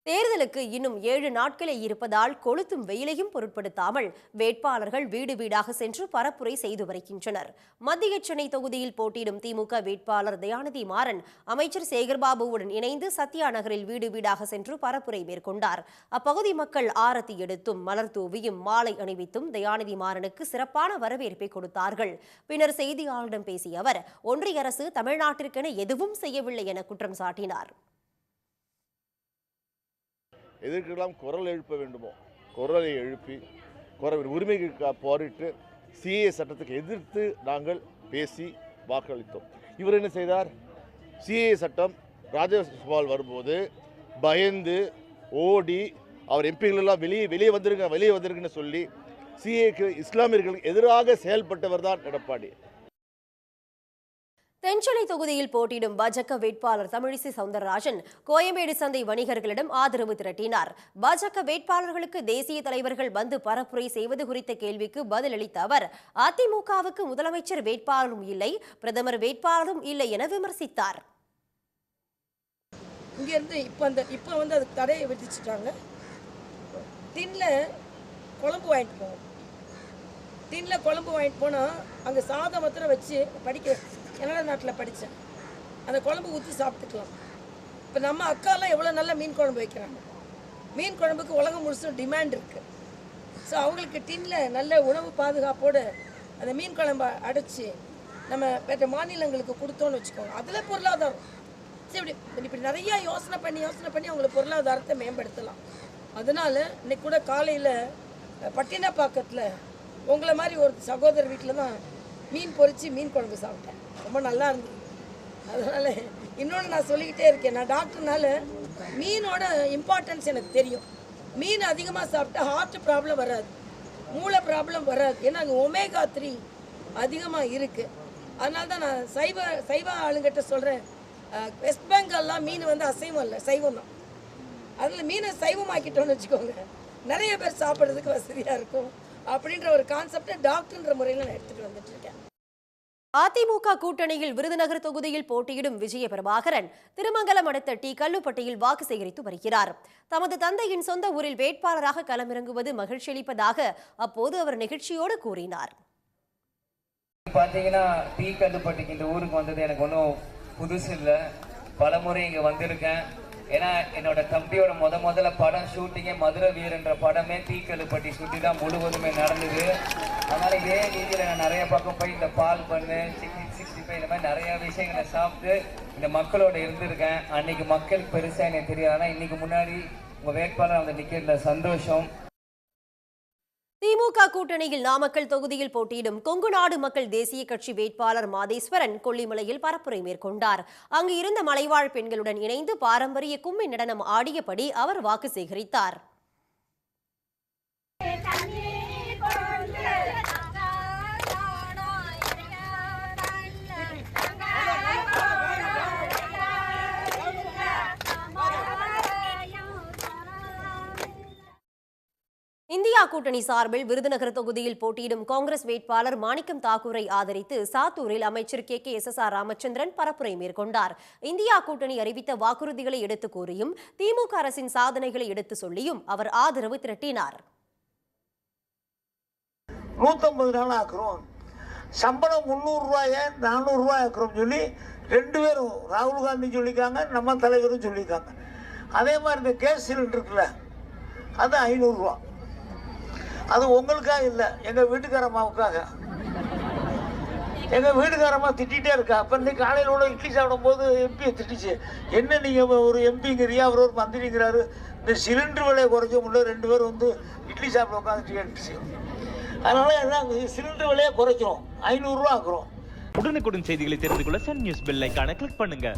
தேர்தலுக்கு இன்னும் 7 நாட்களே இருப்பதால் கொளுத்தும் வெயிலையும் பொருட்படுத்தாமல் வேட்பாளர்கள் வீடு வீடாக சென்று பரப்புரை செய்து வருகின்றனர். மத்திய சென்னை தொகுதியில் போட்டியிடும் திமுக வேட்பாளர் தயாநிதி மாறன் அமைச்சர் சேகர்பாபுவுடன் இணைந்து சத்யா நகரில் வீடு வீடாக சென்று பரப்புரை மேற்கொண்டார். அப்பகுதி மக்கள் ஆரத்தி எடுத்தும் மலர் தூவியும் மாலை அணிவித்தும் தயாநிதி மாறனுக்கு சிறப்பான வரவேற்பை கொடுத்தார்கள். பின்னர் செய்தியாளர்களிடம் பேசிய அவர் ஒன்றிய அரசு தமிழ்நாட்டிற்கென எதுவும் செய்யவில்லை என குற்றம் சாட்டினார். எதற்கெல்லாம் குரல் எழுப்ப வேண்டுமோ குரலை எழுப்பி உரிமைகளுக்கு போரிட்டு சிஏ சட்டத்துக்கு எதிர்த்து நாங்கள் பேசி வாக்களித்தோம். இவர் என்ன செய்தார்? சிஏ சட்டம் ராஜ்யசபால் வரும்போது பயந்து ஓடி அவர் எம்பிகள் எல்லாம் வெளியே வந்துருங்கன்னு சொல்லி சிஏக்கு இஸ்லாமியர்களுக்கு எதிராக செயல்பட்டவர் தான் எடப்பாடி. தென்சென்னை தொகுதியில் போட்டியிடும் பாஜக வேட்பாளர் தமிழிசை சவுந்தரராஜன் கோயம்பேடு சந்தை வணிகர்களிடம் ஆதரவு திரட்டினார். பாஜக வேட்பாளர்களுக்கு தேசிய தலைவர்கள் வந்து பரப்புரை செய்வது குறித்த கேள்விக்கு பதிலளித்த அவர் அதிமுகவுக்கு முதலமைச்சர் வேட்பாளரும் இல்லை, பிரதமர் வேட்பாளரும் இல்லை என விமர்சித்தார். இங்கிருந்து இப்போ அதுக்கு தடையை விதிச்சுட்டாங்க. டின்ல குழம்பு வாங்கிட்டு போனால் அங்கே சாதம் மாத்திரம் வச்சு படிக்க கனடா நாட்டில் படித்தேன். அந்த குழம்பு ஊற்றி சாப்பிட்டுக்கலாம். இப்போ நம்ம அக்காலாம் எவ்வளோ நல்ல மீன் குழம்பு வைக்கிறாங்க. மீன் குழம்புக்கு உலகம் முழுசும் டிமாண்ட் இருக்குது. ஸோ அவங்களுக்கு டின்னில் நல்ல உணவு பாதுகாப்போடு அந்த மீன் குழம்பை அடைச்சி நம்ம வேறு மாநிலங்களுக்கு கொடுத்தோன்னு வச்சுக்கோங்க. அதில் பொருளாதாரம் சரி இப்படி நிறையா யோசனை பண்ணி அவங்களுக்கு பொருளாதாரத்தை மேம்படுத்தலாம். அதனால் இன்னைக்கு கூட காலையில் பட்டினப்பாக்கத்தில் உங்களை மாதிரி ஒரு சகோதரர் வீட்டில் தான் மீன் பொரித்து மீன் குழம்பு சாப்பிட்டேன். ரொம்ப நல்லா இருந்தது. அதனால் இன்னொன்று நான் சொல்லிக்கிட்டே இருக்கேன். நான் டாக்டர்னால மீனோட இம்பார்ட்டன்ஸ் எனக்கு தெரியும். மீன் அதிகமாக சாப்பிட்டா ஹார்ட் ப்ராப்ளம் வராது, மூளை ப்ராப்ளம் வராது. ஏன்னா அங்கே ஒமேகா 3 அதிகமாக இருக்குது. அதனால தான் நான் சைவ ஆளுங்கிட்ட சொல்கிறேன், வெஸ்ட் பெங்கால்லாம் மீன் அசைவம் இல்லை, சைவம் தான். அதில் மீனை சைவமாக்கிட்டோன்னு வச்சுக்கோங்க, நிறைய பேர் சாப்பிட்றதுக்கு வசதியாக இருக்கும் அப்படின்ற ஒரு கான்செப்டை டாக்டர்ன்ற முறையில் நான் எடுத்துகிட்டு வந்துட்டுருக்கேன். அதிமுக கூட்டணியில் விருதுநகர் தொகுதியில் போட்டியிடும் விஜய பிரபாகரன் திருமங்கலம் அடுத்த டி கல்லுப்பட்டியில் வாக்கு சேகரித்து வருகிறார். தமது தந்தையின் சொந்த ஊரில் வேட்பாளராக களமிறங்குவது மகிழ்ச்சி அளிப்பதாக அப்போது அவர் நிகழ்ச்சியோடு கூறினார். பாத்தீங்கன்னா டி கல்லுப்பட்டிக்கு இந்த ஊருக்கு வந்தது எனக்கு ஒன்றும் புதுசு இல்லை. பலமுறை இங்க வந்திருக்கேன். ஏன்னா என்னோட தம்பியோட முதல்ல படம் ஷூட்டிங்கே மதுரை வீரன்ற படமே தீக்கல்லுப்பட்டி சுற்றி தான் முழுவதுமே நடந்தது. அதனால இதே ரீதியில் நான் நிறைய பக்கம் போய் இந்த பால் பண்ணு 65 இந்த மாதிரி நிறைய விஷயங்களை சாப்பிட்டு இந்த மக்களோட இருந்திருக்கேன். அன்னைக்கு மக்களுக்கு பெருசாக எனக்கு தெரியாது. ஆனால் இன்னைக்கு முன்னாடி உங்கள் வேட்பாளர் வந்து நிற்கிறதுல சந்தோஷம். திமுக கூட்டணியில் நாமக்கல் தொகுதியில் போட்டியிடும் கொங்கு நாடு மக்கள் தேசிய கட்சி வேட்பாளர் மாதேஸ்வரன் கொல்லிமலையில் பரப்புரை மேற்கொண்டார். அங்கு இருந்த மலைவாழ் பெண்களுடன் இணைந்து பாரம்பரிய கும்மி நடனம் ஆடியபடி அவர் வாக்கு சேகரித்தார். இந்தியா கூட்டணி சார்பில் விருதுநகர் தொகுதியில் போட்டியிடும் காங்கிரஸ் வேட்பாளர் மாணிக்கம் தாக்கூரை ஆதரித்து சாத்தூரில் அமைச்சர் KKSSR ராமச்சந்திரன் பரப்புரை மேற்கொண்டார். இந்தியா கூட்டணி அறிவித்த வாக்குறுதிகளை எடுத்து கூறியும் திமுக அரசின் சாதனைகளை எடுத்து சொல்லியும் அவர் ஆதரவு திரட்டினார். 150 நாள் ஆக்குறோம், சம்பளம் 300 ரூபாய 400 ரூபாய் ஆக்குறோம் சொல்லி 2 பேரும் ராகுல் காந்தி சொல்லியிருக்காங்க, நம்ம தலைவரும் சொல்லியிருக்காங்க. அதே மாதிரி இந்த கேஸ் சிலிண்டர் இருக்குல்ல, அது 500 ரூபா. அது உங்களுக்காக இல்லை, எங்கள் வீட்டுக்காரம்மாவுக்காக. எங்கள் வீட்டுக்காரம்மா திட்டிகிட்டே இருக்கா. அப்போ இன்னைக்கு காலையில் கூட இட்லி சாப்பிடும் போது எம்பியை திட்டிச்சு, என்ன நீங்கள் ஒரு எம்பிங்கிறியா, அவர் ஒரு மந்திரிங்கிறாரு, இந்த சிலிண்டர் விலையை குறைச்ச முடியல, 2 பேரும் இட்லி சாப்பிட உட்காந்துட்டு கேட்டுச்சு. அதனால எல்லாம் சிலிண்டர் விலையை குறைக்கிறோம், 500 ரூபா ஆக்குறோம். உடனுக்குடன் செய்திகளை தெரிந்து கொள்ள சன் நியூஸ் பெல் ஐகானை கிளிக் பண்ணுங்க.